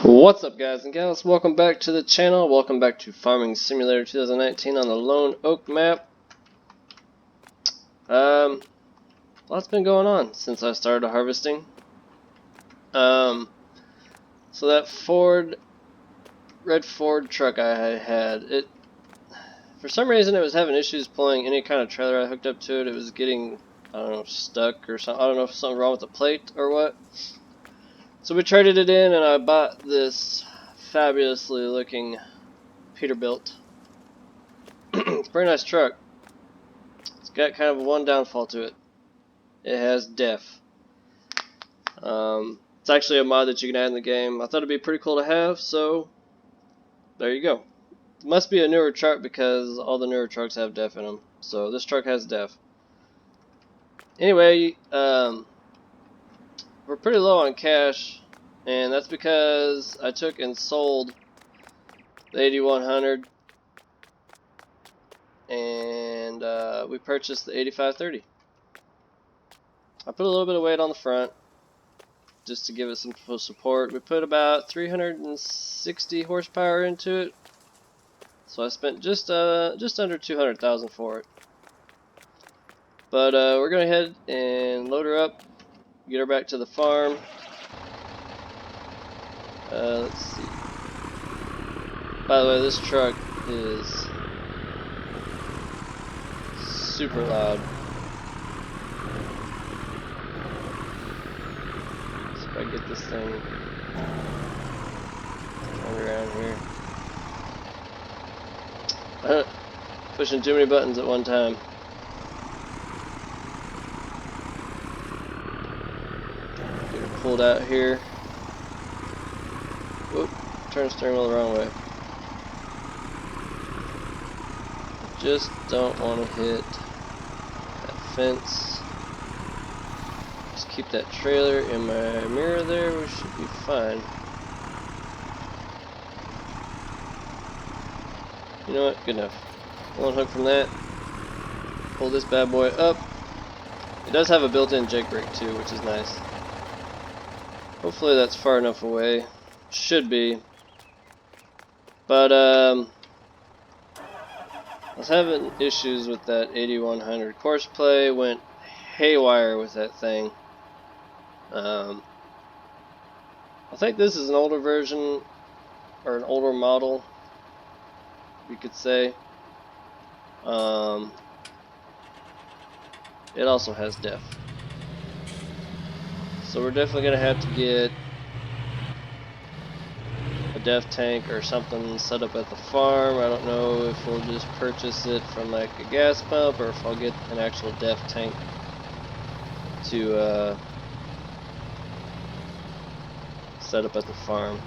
What's up, guys and gals? Welcome back to the channel. Welcome back to Farming Simulator 2019 on the Lone Oak map. Lots been going on since I started harvesting. So that red Ford truck I had, for some reason it was having issues pulling any kind of trailer I hooked up to it. It was getting, I don't know, stuck or something. I don't know if something wrong with the plate or what. So we traded it in and I bought this fabulously looking Peterbilt. Very nice truck. It's got kind of one downfall to it. It has def. It's actually a mod that you can add in the game. I thought it'd be pretty cool to have, so there you go. It must be a newer truck because all the newer trucks have def in them. So this truck has def. Anyway, we're pretty low on cash, and that's because I took and sold the 8100, and we purchased the 8530. I put a little bit of weight on the front just to give it some full support. We put about 360 horsepower into it, so I spent just under 200,000 for it. But we're gonna head and load her up, get her back to the farm. Let's see. By the way, this truck is super loud. So if I get this thing turned around here. Pushing too many buttons at one time. Get her pulled out here. Whoop, turn the steering wheel the wrong way. Just don't want to hit that fence. Just keep that trailer in my mirror there, we should be fine. You know what? Good enough. One hook from that. Pull this bad boy up. It does have a built-in jake brake too, which is nice. Hopefully that's far enough away. Should be. But I was having issues with that 8100. Courseplay went haywire with that thing. I think this is an older version, or an older model, you could say. It also has def. So we're definitely going to have to get a def tank or something set up at the farm. I don't know if we'll just purchase it from like a gas pump or if I'll get an actual def tank to set up at the farm.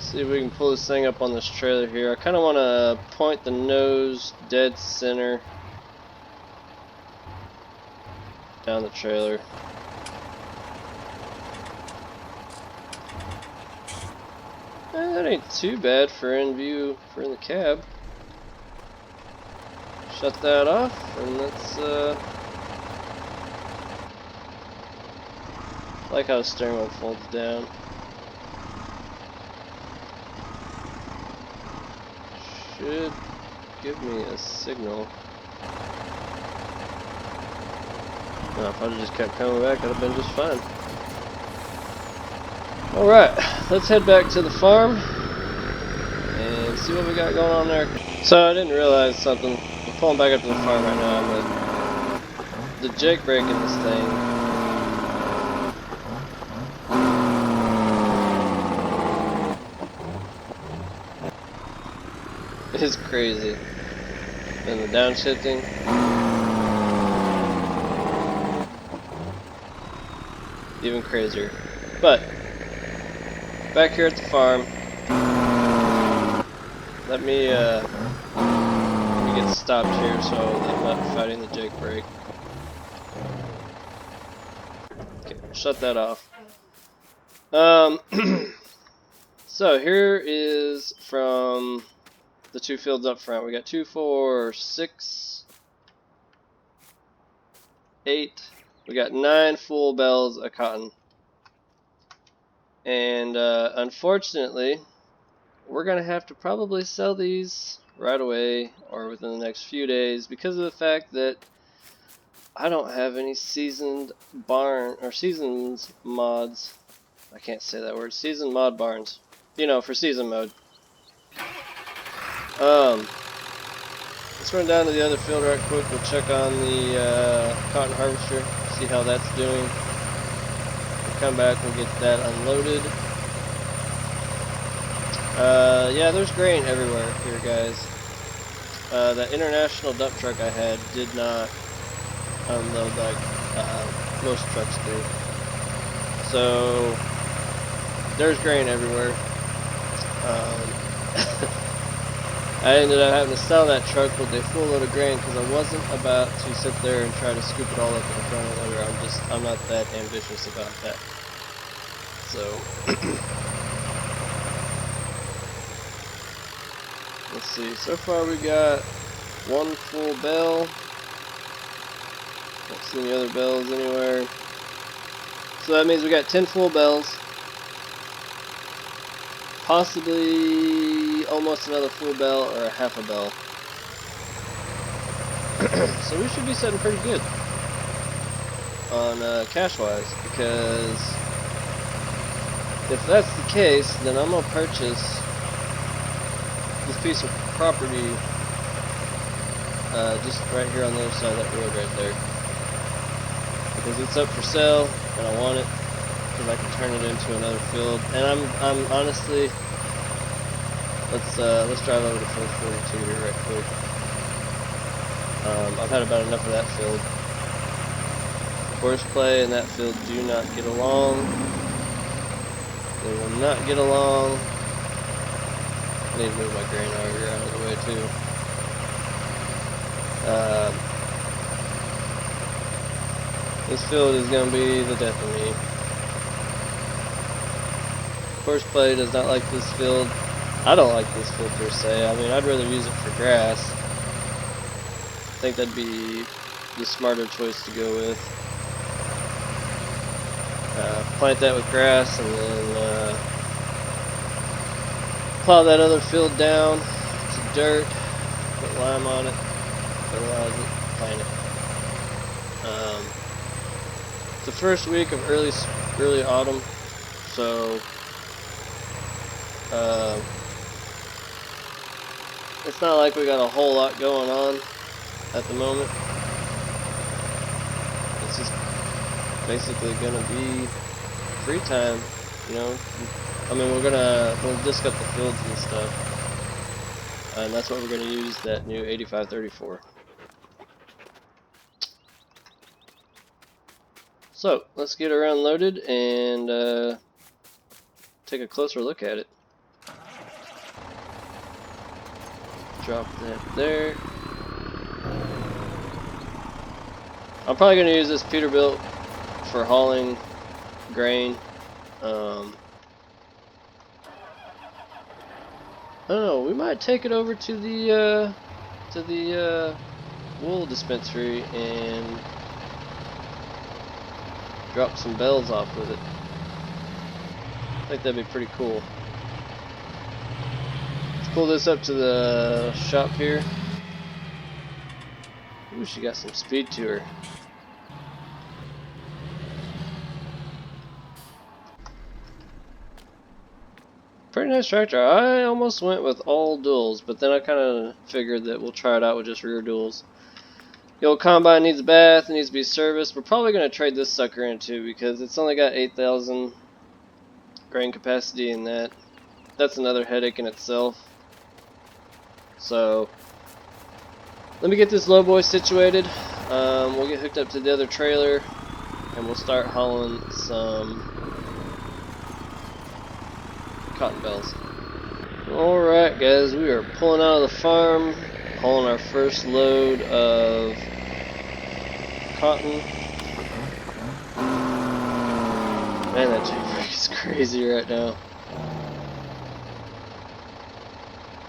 See if we can pull this thing up on this trailer here. I kind of want to point the nose dead center down the trailer. That ain't too bad for in view for in the cab. Shut that off and let's I like how the steering wheel folds down. Should give me a signal. No, if I'd have just kept coming back, I'd have been just fine. Alright, let's head back to the farm and see what we got going on there. So I didn't realize something. I'm pulling back up to the farm right now, but the jake brake in this thing is crazy. And the downshifting. Even crazier. But back here at the farm, let me get stopped here so that I'm not fighting the jake brake. Okay, shut that off. So here is from the two fields up front. We got 2, 4, 6, 8. We got 9 full bales of cotton. And unfortunately, we're going to have to probably sell these right away or within the next few days because of the fact that I don't have any seasoned barn or seasons mods. I can't say that word. Seasoned mod barns. You know, for season mode. Let's run down to the other field right quick. We'll check on the cotton harvester, see how that's doing. We'll come back and get that unloaded. Yeah, there's grain everywhere here, guys. That international dump truck I had did not unload like most trucks do. So there's grain everywhere. I ended up having to sell that truck with a full load of grain because I wasn't about to sit there and try to scoop it all up in the front of the loader. I'm not that ambitious about that. So let's see. So far we got one full bell. Don't see any other bells anywhere. So that means we got 10 full bells. Possibly almost another full bell or a half a bell. So we should be setting pretty good on cash wise, because if that's the case, then I'm gonna purchase this piece of property just right here on the other side of that road right there, because it's up for sale and I want it because I can turn it into another field. And I'm honestly, let's drive over to field 42 here right quick. I've had about enough of that field. Horseplay and that field do not get along. They will not get along. I need to move my grain auger out of the way too. This field is going to be the death of me. Horseplay does not like this field. I don't like this field per se. I mean, I'd rather use it for grass. I think that'd be the smarter choice to go with. Plant that with grass and then plow that other field down to dirt, put lime on it, fertilize it, plant it. It's the first week of early autumn, so it's not like we got a whole lot going on at the moment. It's just basically gonna be free time, you know. I mean, we'll disc up the fields and stuff, and that's what we're gonna use that new 8534. So let's get her unloaded and take a closer look at it. Drop that there. I'm probably going to use this Peterbilt for hauling grain. I don't know. We might take it over to the wool dispensary and drop some bells off with it. I think that'd be pretty cool. Let's pull this up to the shop here. Ooh, she got some speed to her. Pretty nice tractor. I almost went with all duals, but then I kind of figured that we'll try it out with just rear duals. The old combine needs a bath, it needs to be serviced. We're probably going to trade this sucker in too, because it's only got 8,000 grain capacity, and that's another headache in itself. So let me get this lowboy situated. We'll get hooked up to the other trailer, and we'll start hauling some cotton bales. Alright guys, we are pulling out of the farm, hauling our first load of cotton. Man, that jailbreak is crazy right now.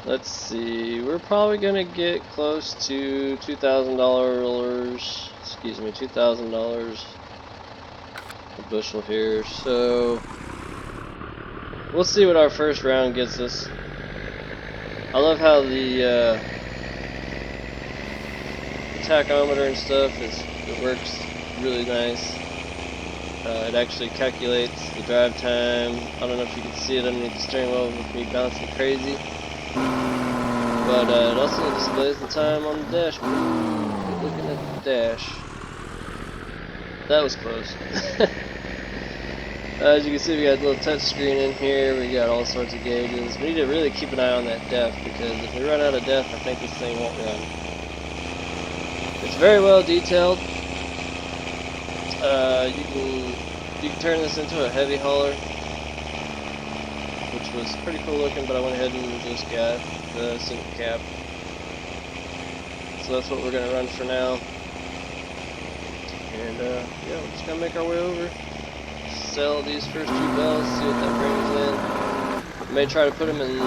Let's see, we're probably gonna get close to $2,000, excuse me, $2,000 a bushel here, so we'll see what our first round gets us. I love how the tachometer and stuff it works really nice. It actually calculates the drive time. I don't know if you can see it underneath the steering wheel with me bouncing crazy. But it also displays the time on the dash. Ooh, good looking at the dash. That was close. As you can see, we got a little touch screen in here. We got all sorts of gauges. We need to really keep an eye on that depth, because if we run out of depth, I think this thing won't run. It's very well detailed. You can turn this into a heavy hauler, which was pretty cool looking, but I went ahead and just got the single cab. So that's what we're gonna run for now. And yeah, we're just gonna make our way over, sell these first 2 bells, see what that brings in. I may try to put them in the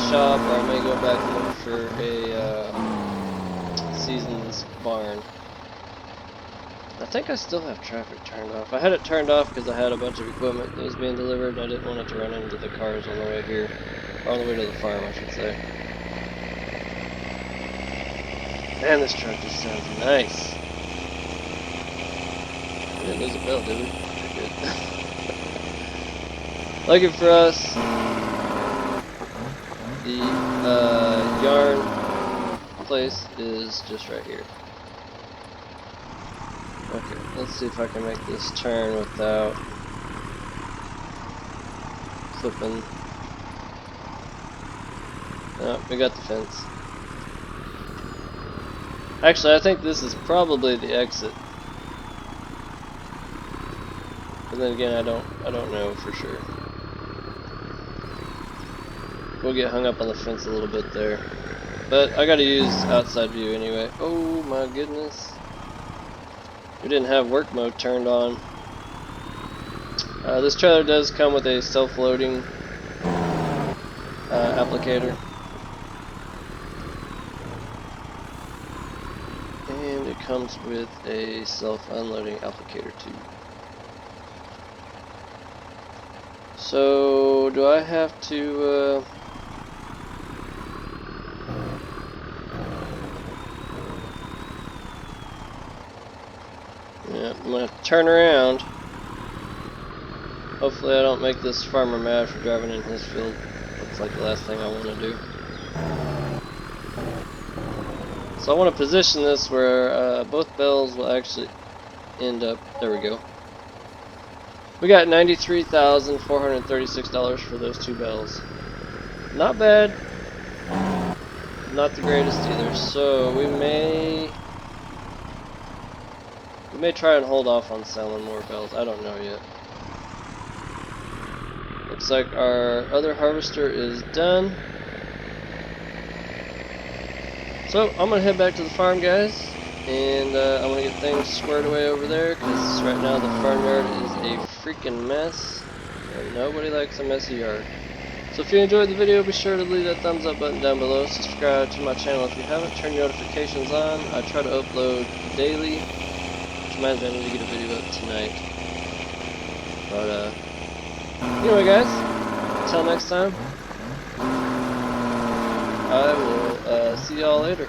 shop, or I may go back and look for a season's barn. I think I still have traffic turned off. I had it turned off because I had a bunch of equipment that was being delivered, and I didn't want it to run into the cars on the way here. Or on the way to the farm, I should say. Man, this truck just sounds nice. We didn't lose a bell, did we? Good. Lucky for us, the yarn place is just right here. Okay, let's see if I can make this turn without clipping. Oh, we got the fence. Actually, I think this is probably the exit. But then again, I don't know for sure. We'll get hung up on the fence a little bit there. But I gotta use outside view anyway. Oh my goodness. We didn't have work mode turned on. This trailer does come with a self-loading applicator. And it comes with a self-unloading applicator too. So, do I have to... yeah, I'm going to turn around. Hopefully I don't make this farmer mad for driving in his field. Looks like the last thing I want to do. So I want to position this where both bells will actually end up. There we go. We got $93,436 for those 2 bells. Not bad. Not the greatest either. So we may try and hold off on selling more bells. I don't know yet. Looks like our other harvester is done. So I'm gonna head back to the farm, guys, and I'm gonna get things squared away over there, because right now the farmyard is a freaking mess, and nobody likes a messy yard. So if you enjoyed the video, be sure to leave that thumbs up button down below. Subscribe to my channel if you haven't. Turn your notifications on. I try to upload daily, which reminds me I need to get a video up tonight. But anyway, guys, until next time, I will see y'all later.